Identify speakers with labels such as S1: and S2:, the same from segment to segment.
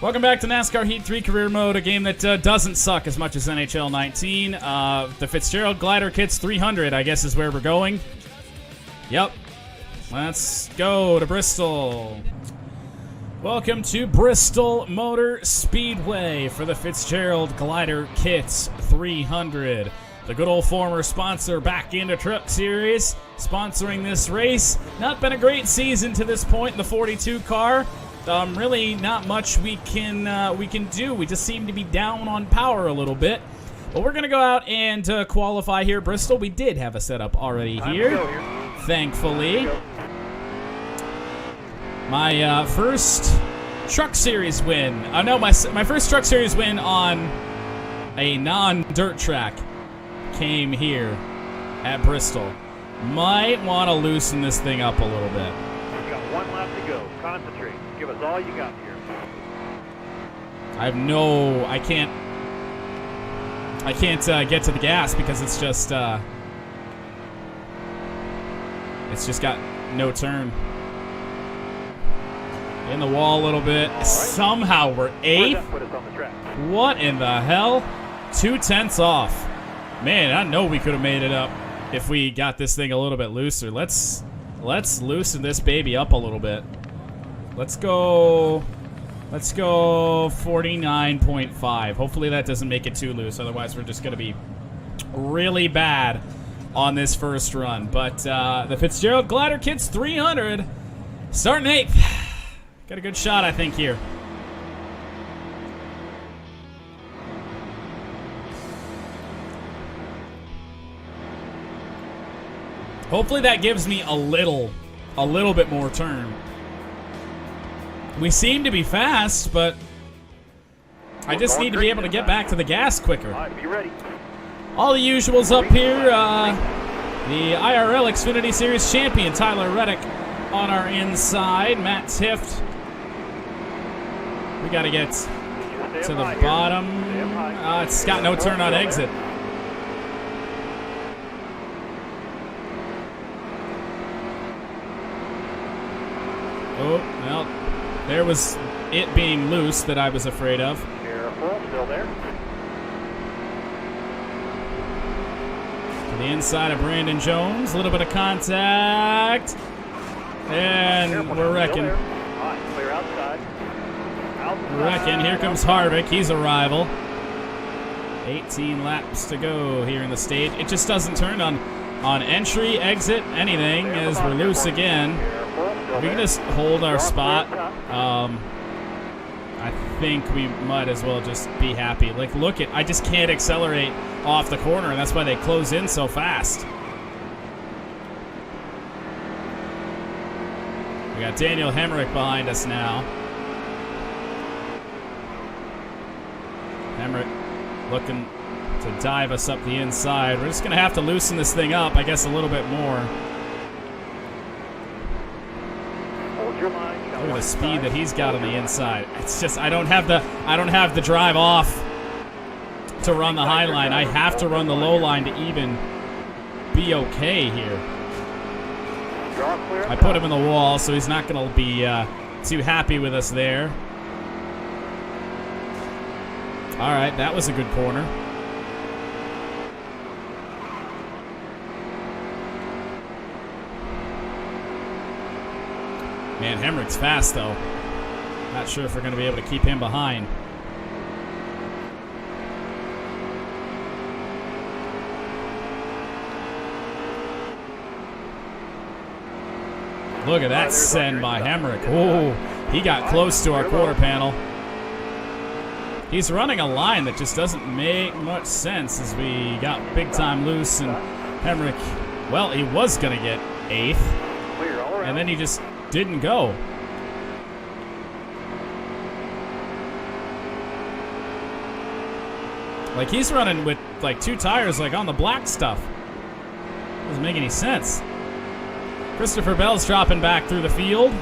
S1: Welcome back to NASCAR Heat 3 Career Mode, a game that doesn't suck as much as NHL 19. The Fitzgerald Glider Kits 300, I guess, is where we're going. Yep. Let's go to Bristol. Welcome to Bristol Motor Speedway for the Fitzgerald Glider Kits 300. The good old former sponsor back into Truck Series, sponsoring this race. Not been a great season to this point in the 42 car. Really not much we can do. We just seem to be down on power a little bit. But we're going to go out and qualify here at Bristol. We did have a setup already here, thankfully. My first Truck Series win. No, my first Truck Series win on a non-dirt track came here at Bristol. Might want to loosen this thing up a little bit.
S2: We've got one lap to go. Concentrate. Give us all you got here.
S1: I can't get to the gas because it's just got no turn. In the wall a little bit. Right. Somehow we're 8th.
S2: Put us on the track.
S1: What in the hell? 2/10 off. Man, I know we could have made it up if we got this thing a little bit looser. Let's loosen this baby up a little bit. Let's go 49.5. Hopefully that doesn't make it too loose. Otherwise, we're just going to be really bad on this first run. But the Fitzgerald Glider Kits 300 starting 8th. Got a good shot, I think, here. Hopefully that gives me a little bit more turn. We seem to be fast, but I just need to be able to get back to the gas quicker.
S2: All right, be ready.
S1: All the usuals up here. The IRL Xfinity Series champion, Tyler Reddick, on our inside. Matt Tift. We got to get to the bottom. It's got no turn on exit. Oh, well, there was it being loose that I was afraid of.
S2: Careful, still there.
S1: To the inside of Brandon Jones, a little bit of contact, and
S2: Careful,
S1: we're wrecking.
S2: all right, clear outside.
S1: We're wrecking. Here comes Harvick. He's a rival. 18 laps to go here in the stage. It just doesn't turn on entry, exit, anything, as we're loose again. We can just hold our spot. I think we might as well just be happy. Like, look at, I just can't accelerate off the corner, and that's why they close in so fast. We got Daniel Hemrick behind us now. Hemrick looking to dive us up the inside. We're just going to have to loosen this thing up, I guess, a little bit more. Look at the speed that he's got on the inside. It's just I don't have the drive off to run the high line. I have to run the low line to even be okay here. I put him in the wall, so he's not going to be too happy with us there. All right, that was a good corner. Man, Hemrick's fast, though. Not sure if we're going to be able to keep him behind. Look at that send by Hemrick. Oh, he got close to our quarter panel. He's running a line that just doesn't make much sense as we got big time loose, and Hemrick, well, he was going to get 8th, and then he just didn't go. Like, he's running with like 2 tires like on the black stuff. Doesn't make any sense. Christopher Bell's dropping back through the field.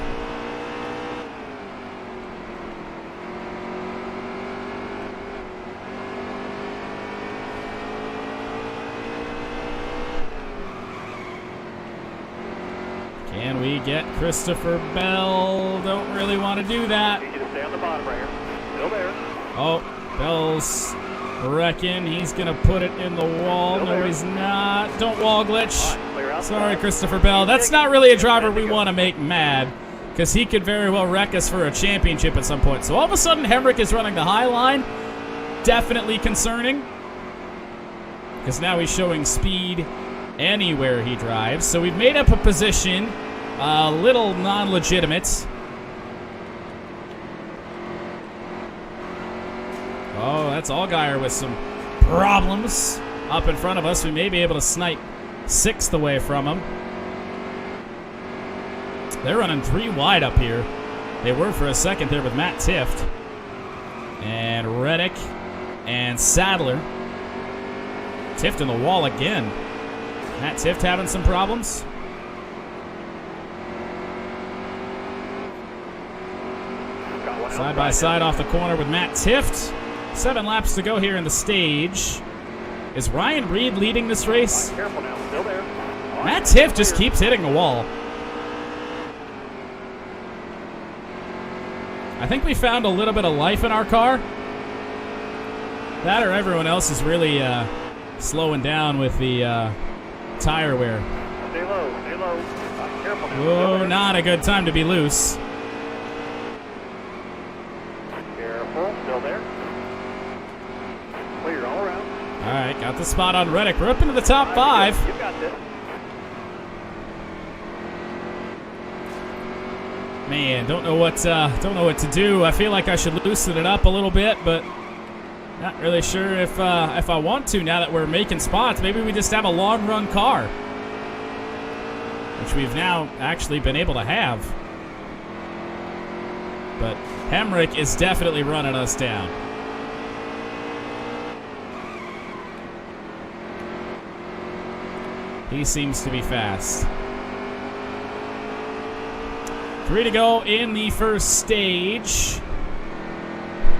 S1: Can we get Christopher Bell? Don't really want to do that.
S2: Need you to stay on the bottom right here. Still there.
S1: Oh, Bell's wrecking. He's going to put it in the wall.
S2: Still
S1: No,
S2: there.
S1: he's not. Don't wall glitch.
S2: All right, clear outside.
S1: Sorry, Christopher Bell. That's not really a driver we want to make mad, because he could very well wreck us for a championship at some point. So all of a sudden, Hemrick is running the high line. Definitely concerning, because now he's showing speed anywhere he drives. So we've made up a position, a little non-legitimate. Oh, that's Allgaier with some problems up in front of us. We may be able to snipe 6th away from him. They're running 3 wide up here. They were for a second there with Matt Tift. And Reddick and Sadler. Tift in the wall again. Matt Tift having some problems.
S2: Got one
S1: Side by side off the corner with Matt Tift. 7 laps to go here in the stage. Is Ryan Reed leading this race?
S2: Careful now. Still there. All right,
S1: Matt Tift just keeps hitting the wall. I think we found a little bit of life in our car. That or everyone else is really slowing down with the tire wear.
S2: Stay low. Stay low. Careful now. Still
S1: Whoa,
S2: there.
S1: not a good time to be loose.
S2: Careful. Still there. Clear all around.
S1: All right, got the spot on Reddick. We're up into the top 5.
S2: You got this.
S1: Man, don't know what to do. I feel like I should loosen it up a little bit, but not really sure if I want to now that we're making spots. Maybe we just have a long run car, which we've now actually been able to have. But Hemrick is definitely running us down. He seems to be fast. 3 to go in the first stage.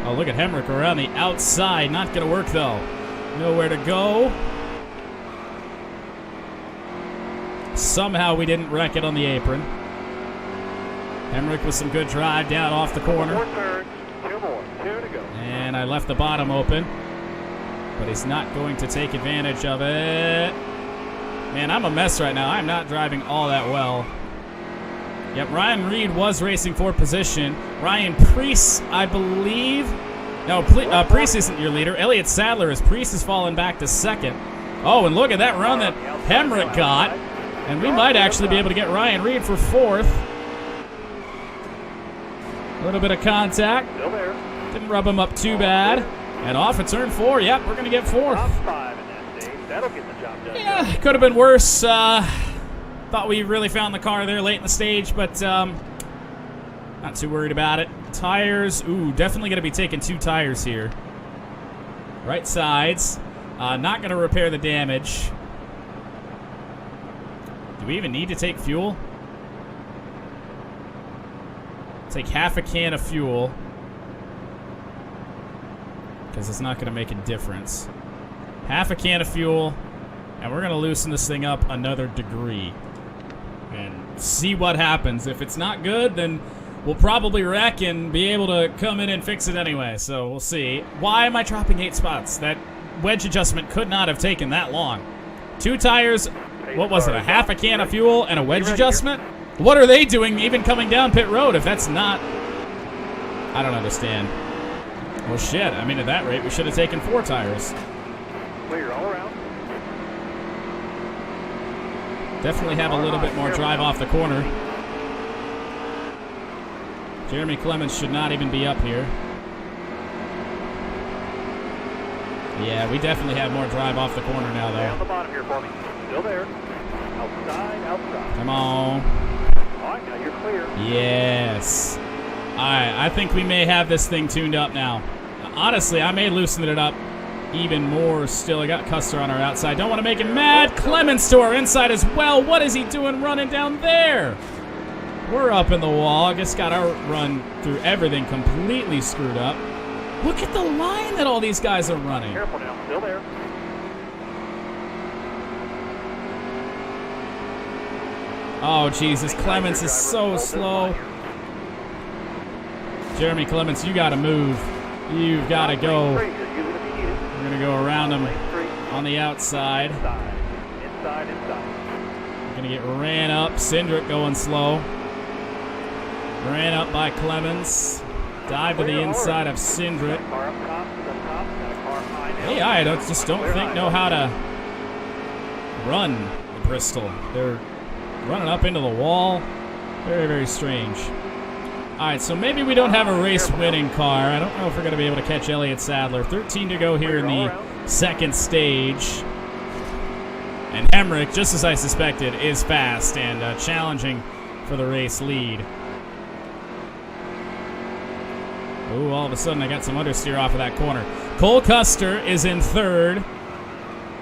S1: Oh, look at Hemrick around the outside. Not going to work, though. Nowhere to go. Somehow we didn't wreck it on the apron. Hemrick with some good drive down off the corner.
S2: 4 turns. 2 more. 2 to go.
S1: And I left the bottom open. But he's not going to take advantage of it. Man, I'm a mess right now. I'm not driving all that well. Yep, Ryan Reed was racing for position. Ryan Preece, I believe. No, Preece isn't your leader. Elliott Sadler is. Preece has fallen back to 2nd. Oh, and look at that run that Hemrick got. And we might actually be able to get Ryan Reed for 4th. A little bit of contact.
S2: Still there.
S1: Didn't rub him up too bad. And off at turn 4. Yep, we're going to get 4th.
S2: Top 5 in that stage. That'll get the job done.
S1: Yeah, could have been worse. Thought we really found the car there late in the stage, but not too worried about it. Tires, ooh, definitely going to be taking 2 tires here. Right sides. Not going to repair the damage. Do we even need to take fuel? Take half a can of fuel, because it's not going to make a difference. Half a can of fuel, and we're going to loosen this thing up another degree and see what happens. If it's not good, then we'll probably wreck and be able to come in and fix it anyway. So we'll see. Why am I dropping 8 spots? That wedge adjustment could not have taken that long. 2 tires, what was it, a half a can of fuel and a wedge adjustment? What are they doing even coming down pit road if that's not... I don't understand. Well, shit. I mean, at that rate, we should have taken 4 tires.
S2: Clear all around.
S1: Definitely have a little bit more drive off the corner. Jeremy Clements should not even be up here. Yeah, we definitely have more drive off the corner now,
S2: Down
S1: though.
S2: the bottom here for me. Still there. Outside, outside.
S1: Come on.
S2: All right, now you're clear.
S1: Yes. All right, I think we may have this thing tuned up now. Honestly, I may loosen it up even more still. I got Custer on our outside. Don't want to make him mad. Clements to our inside as well. What is he doing running down there? We're up in the wall. I guess got our run through everything completely screwed up. Look at the line that all these guys are running.
S2: Careful now. Still there.
S1: Oh, Jesus. Clements is so slow. Jeremy Clements, you got to move. You've got to go.
S2: Straight, just use it if you need it.
S1: We're going to go around him
S2: Lane straight,
S1: on the outside.
S2: inside.
S1: Going to get ran up. Cindric going slow. Ran up by Clemens. Dive to the inside of Cindric.
S2: Car up top, got a car high now.
S1: Hey, I just don't know how to run the Bristol. They're running up into the wall. Very, very strange. All right, so maybe we don't have a race-winning car. I don't know if we're going to be able to catch Elliott Sadler. 13 to go here in the second stage. And Hemrick, just as I suspected, is fast and challenging for the race lead. Ooh, all of a sudden I got some understeer off of that corner. Cole Custer is in third.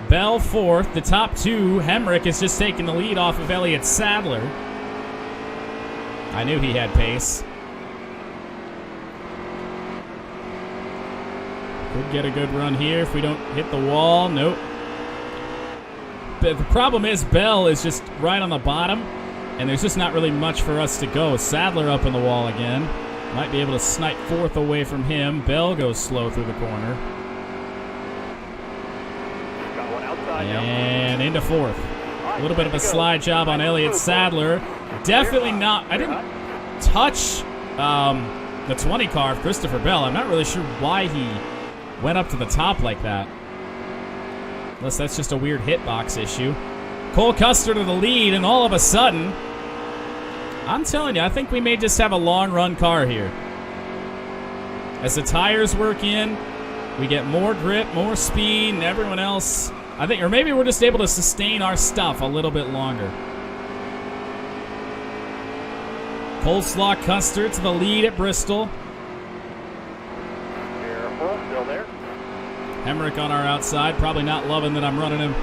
S1: Bell fourth. The top two, Hemrick is just taking the lead off of Elliott Sadler. I knew he had pace. Could get a good run here if we don't hit the wall. Nope. But the problem is Bell is just right on the bottom, and there's just not really much for us to go. Sadler up in the wall again. Might be able to snipe fourth away from him. Bell goes slow through the corner.
S2: Got one outside
S1: And into fourth. A little bit of a slide job on Elliott Sadler. Definitely not. I didn't touch the 20 car of Christopher Bell. I'm not really sure why he went up to the top like that. Unless that's just a weird hitbox issue. Cole Custer to the lead, and all of a sudden, I'm telling you, I think we may just have a long-run car here. As the tires work in, we get more grip, more speed, and everyone else, I think, or maybe we're just able to sustain our stuff a little bit longer. Coleslaw Custer to the lead at Bristol.
S2: Careful, still there.
S1: Hemrick on our outside, probably not loving that I'm running him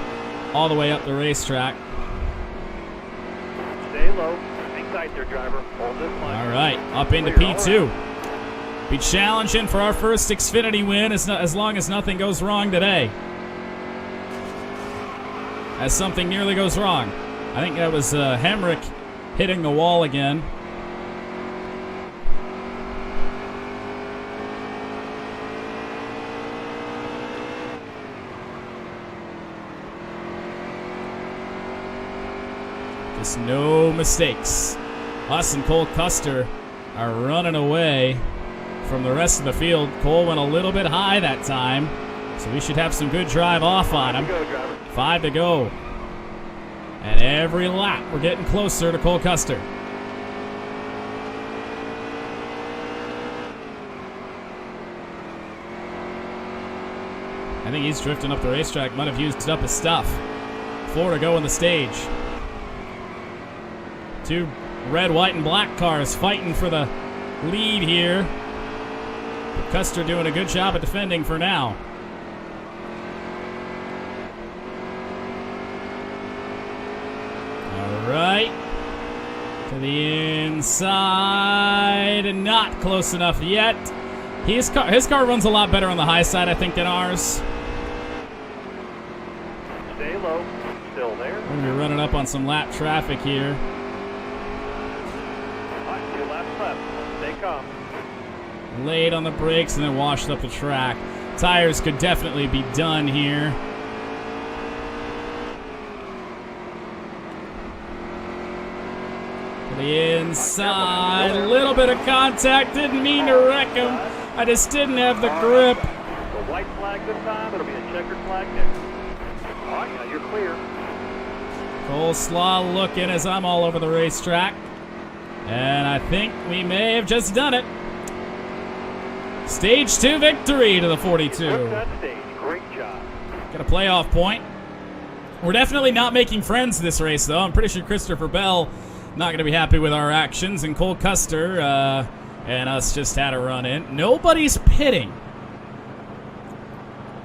S1: all the way up the racetrack.
S2: Stay low. Tight there, driver. Hold this line.
S1: All right, up into P2. Be challenging for our first Xfinity win as long as nothing goes wrong today. As something nearly goes wrong. I think that was Hemrick hitting the wall again. Just no mistakes. Us and Cole Custer are running away from the rest of the field. Cole went a little bit high that time, so we should have some good drive off on him. 5 to go. And every lap, we're getting closer to Cole Custer. I think he's drifting up the racetrack. Might have used up his stuff. 4 to go in the stage. Two red, white, and black cars fighting for the lead here. But Custer doing a good job at defending for now. All right. To the inside. And not close enough yet. His car runs a lot better on the high side, I think, than ours.
S2: Stay low. Still there.
S1: We're going to be running up on some lap traffic here.
S2: 2 laps left. They come.
S1: Laid on the brakes and then washed up the track. Tires could definitely be done here. To the inside. A little bit of contact. Didn't mean to wreck him. I just didn't have the grip.
S2: The white flag this time. It'll be a checkered flag next. All right, now you're clear.
S1: Coleslaw looking as I'm all over the racetrack. And I think we may have just done it. Stage 2 victory to the 42.
S2: That stage. Great job.
S1: Got a playoff point. We're definitely not making friends this race, though. I'm pretty sure Christopher Bell not going to be happy with our actions. And Cole Custer and us just had a run-in. Nobody's pitting.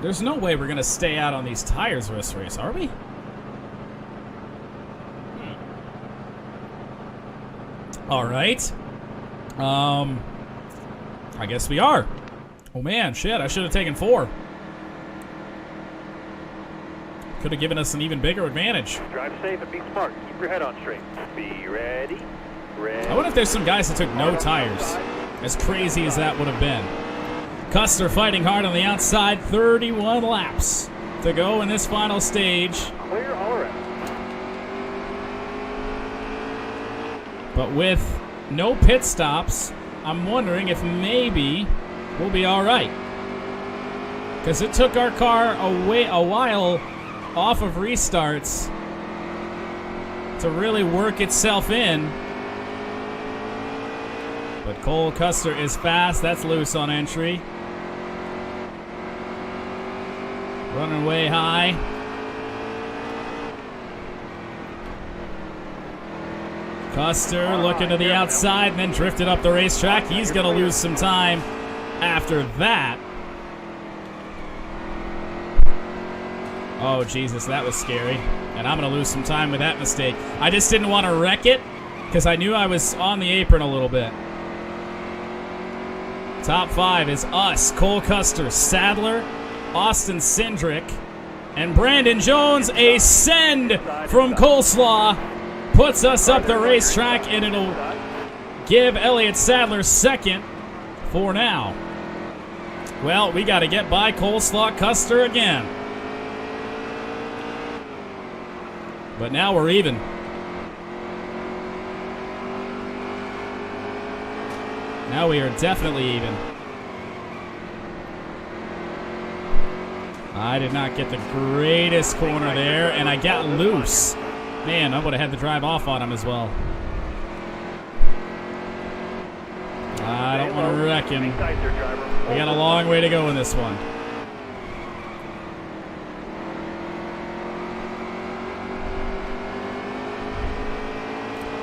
S1: There's no way we're going to stay out on these tires this race, are we? All right. I guess we are. Oh, man, shit, I should have taken 4. Could have given us an even bigger advantage.
S2: Drive safe and be smart. Keep your head on straight. Be ready. Ready.
S1: I wonder if there's some guys that took no tires. As crazy as that would have been. Custer fighting hard on the outside. 31 laps to go in this final stage.
S2: Clear all around.
S1: But with no pit stops, I'm wondering if maybe we'll be all right. Because it took our car a while off of restarts to really work itself in. But Cole Custer is fast. That's loose on entry. Running way high. Custer looking to the outside and then drifted up the racetrack. He's going to lose some time after that. Oh, Jesus, that was scary. And I'm going to lose some time with that mistake. I just didn't want to wreck it because I knew I was on the apron a little bit. Top 5 is us, Cole Custer, Sadler, Austin Cindric, and Brandon Jones. A send from Coleslaw puts us up the racetrack, and it'll give Elliott Sadler second for now. Well, we got to get by Coleslaw Custer again. But now we're even. Now we are definitely even. I did not get the greatest corner there, and I got loose. Man, I would have had to drive off on him as well. I don't want to wreck him. We got a long way to go in this one.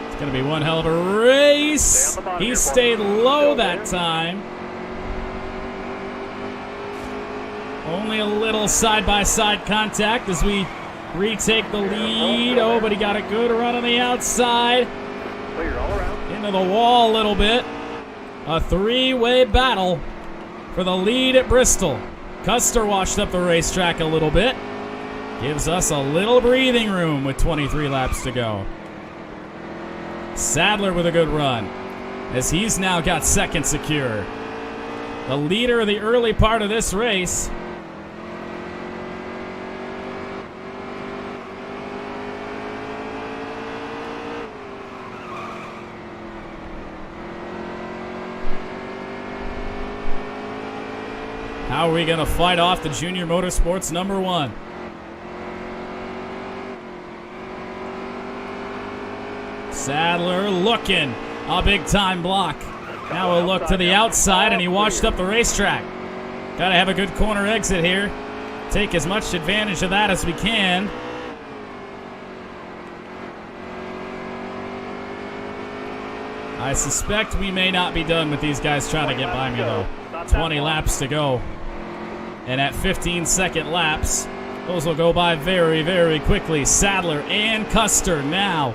S1: It's going to be one hell of a race. He stayed low that time. Only a little side-by-side contact as we retake the lead. Oh, but he got a good run on the outside. Into the wall a little bit. A three-way battle for the lead at Bristol. Custer washed up the racetrack a little bit. Gives us a little breathing room with 23 laps to go. Sadler with a good run as he's now got second secure. The leader of the early part of this race. How are we going to fight off the Junior Motorsports #1? Sadler looking a big-time block. Now we'll look to the outside, and he washed up the racetrack. Got to have a good corner exit here. Take as much advantage of that as we can. I suspect we may not be done with these guys trying to get by me, though. 20 laps to go. And at 15-second laps, those will go by very, very quickly. Sadler and Custer now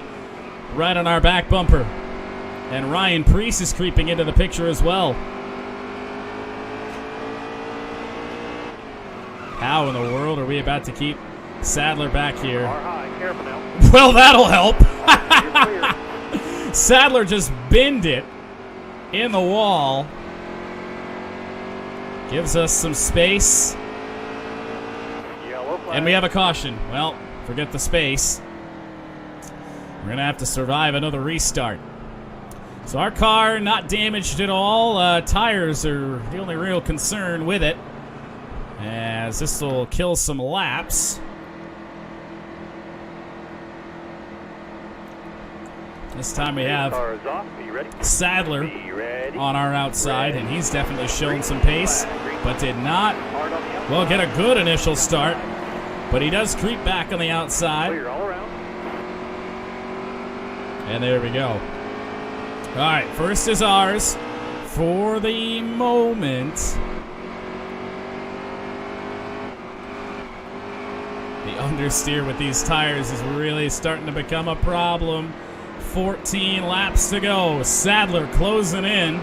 S1: right on our back bumper. And Ryan Preece is creeping into the picture as well. How in the world are we about to keep Sadler back here? Well, that'll help. Sadler just binned it in the wall. Gives us some space. And we have a caution. Well, forget the space. We're going to have to survive another restart. So our car not damaged at all. Tires are the only real concern with it, as this will kill some laps. This time we have Sadler on our outside, and he's definitely shown some pace, but did not, well, get a good initial start. But he does creep back on the outside. And there we go. All right, first is ours for the moment. The understeer with these tires is really starting to become a problem. 14 laps to go. Sadler closing in.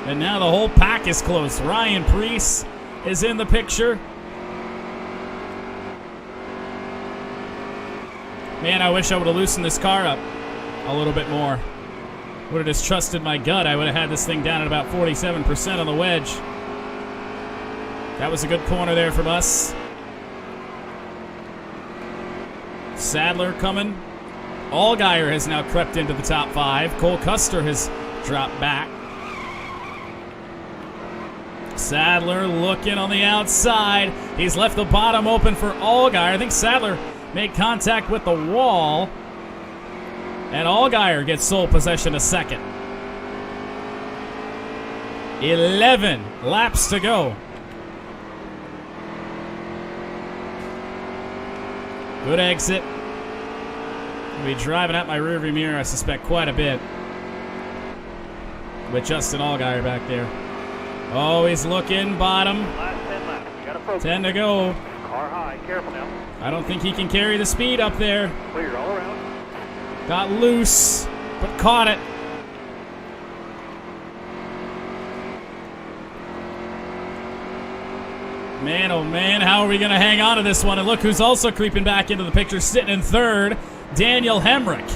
S1: And now the whole pack is close. Ryan Preece is in the picture. Man, I wish I would have loosened this car up a little bit more. Would have just trusted my gut. I would have had this thing down at about 47% on the wedge. That was a good corner there from us. Sadler coming. Allgaier has now crept into the top 5. Cole Custer has dropped back. Sadler looking on the outside. He's left the bottom open for Allgaier. I think Sadler made contact with the wall. And Allgaier gets sole possession a second. 11 laps to go. Good exit. I'll be driving at my rearview mirror, I suspect, quite a bit. With Justin Allgaier back there. Oh, he's looking bottom.
S2: Last 10 laps. You gotta focus.
S1: 10 to go.
S2: Car high. Careful now.
S1: I don't think he can carry the speed up there.
S2: Clear all around.
S1: Got loose, but caught it. Man, oh man, how are we going to hang on to this one? And look who's also creeping back into the picture, sitting in third, Daniel Hemrick,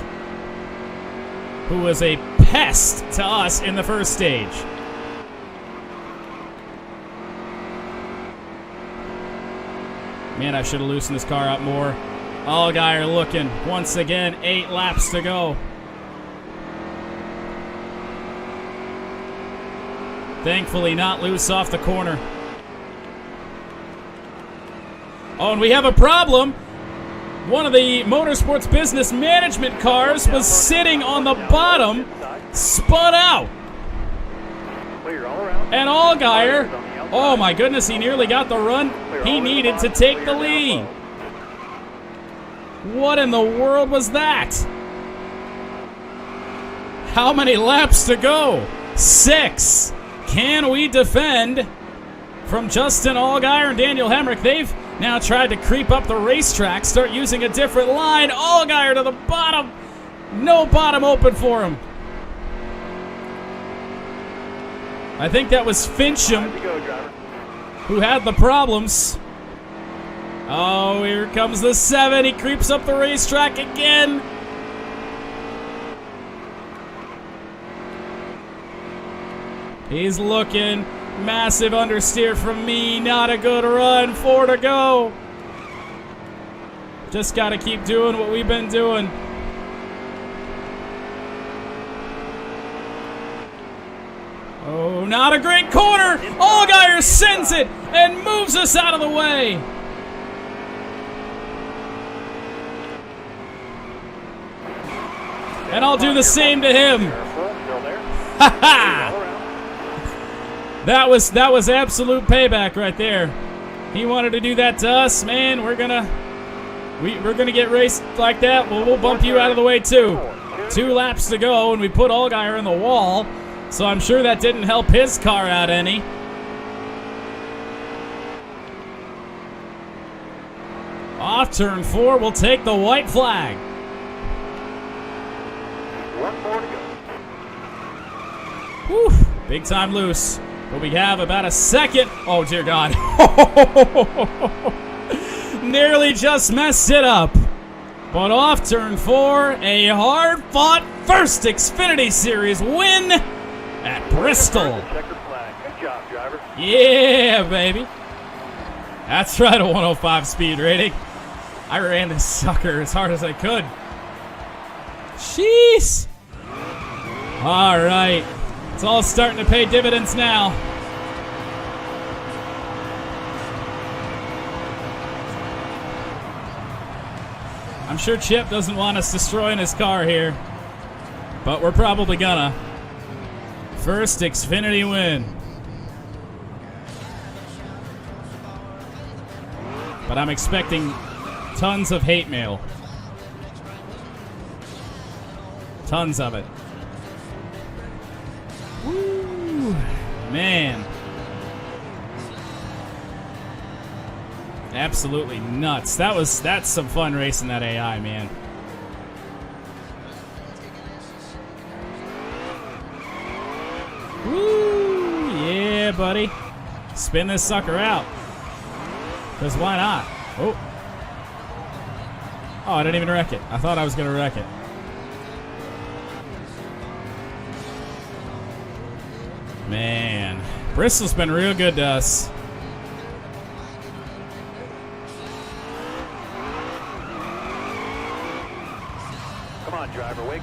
S1: who was a pest to us in the first stage. Man, I should have loosened this car up more. Allgaier looking once again, 8 laps to go. Thankfully not loose off the corner. Oh, and we have a problem. One of the Motorsports Business Management cars was sitting on the bottom, spun out.
S2: Clear all around.
S1: And Allgaier, oh my goodness, he nearly got the run he needed to take the lead. What in the world was that? How many laps to go? 6. Can we defend from Justin Allgaier and Daniel Hemrick? They've now tried to creep up the racetrack, start using a different line. Allgaier to the bottom. No bottom open for him. I think that was Fincham who had the problems. Oh, here comes the 7. He creeps up the racetrack again. He's looking. Massive understeer from me. Not a good run. 4 to go. Just got to keep doing what we've been doing. Oh, not a great corner. Allgaier sends it and moves us out of the way. And I'll do the same to him. Ha ha! That was absolute payback right there. He wanted to do that to us, man. We're gonna get raced like that. Well, we'll bump you out of the way too. 2 laps to go, and we put Allgaier in the wall. So I'm sure that didn't help his car out any. Off turn 4, we'll take the white flag.
S2: 1 more to go.
S1: Whew, big time loose. But we have about a second. Oh, dear God. Nearly just messed it up. But off turn 4, a hard-fought first Xfinity Series win at Bristol.
S2: Checkered flag. Good job, driver.
S1: Yeah, baby. That's right, a 105 speed rating. I ran this sucker as hard as I could. Jeez. All right. It's all starting to pay dividends now. I'm sure Chip doesn't want us destroying his car here, but we're probably gonna. First Xfinity win. But I'm expecting tons of hate mail. Tons of it. Woo, man. Absolutely nuts. That's some fun racing that AI, man. Woo, yeah, buddy. Spin this sucker out. Because why not? Oh. Oh, I didn't even wreck it. I thought I was going to wreck it. Man, Bristol's been real good to us.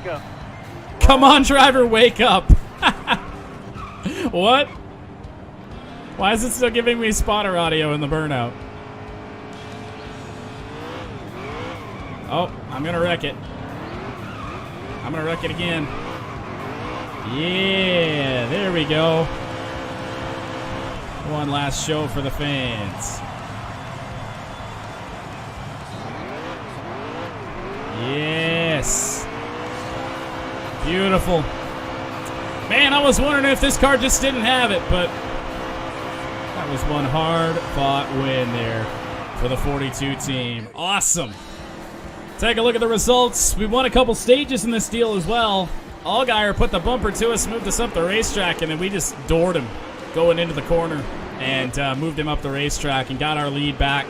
S2: wake up.
S1: Come on, driver, wake up. What? Why is it still giving me spotter audio in the burnout? Oh, I'm going to wreck it. I'm going to wreck it again. Yeah, there we go. One last show for the fans. Yes. Beautiful. Man, I was wondering if this car just didn't have it, but that was one hard-fought win there for the 42 team. Awesome. Take a look at the results. We won a couple stages in this deal as well. Allgaier put the bumper to us, moved us up the racetrack, and then we just doored him going into the corner and moved him up the racetrack and got our lead back.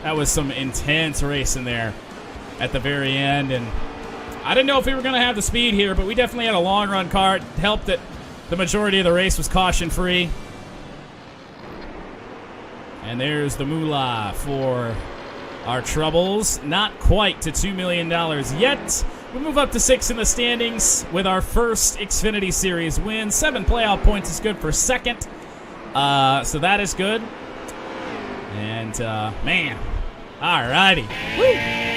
S1: That was some intense racing there at the very end, and I didn't know if we were going to have the speed here, but we definitely had a long run car. It helped that the majority of the race was caution free. And there's the moolah for our troubles. Not quite to $2 million yet. We move up to 6 in the standings with our first Xfinity Series win. 7 playoff points is good for second. So that is good. And, man, all righty. Woo!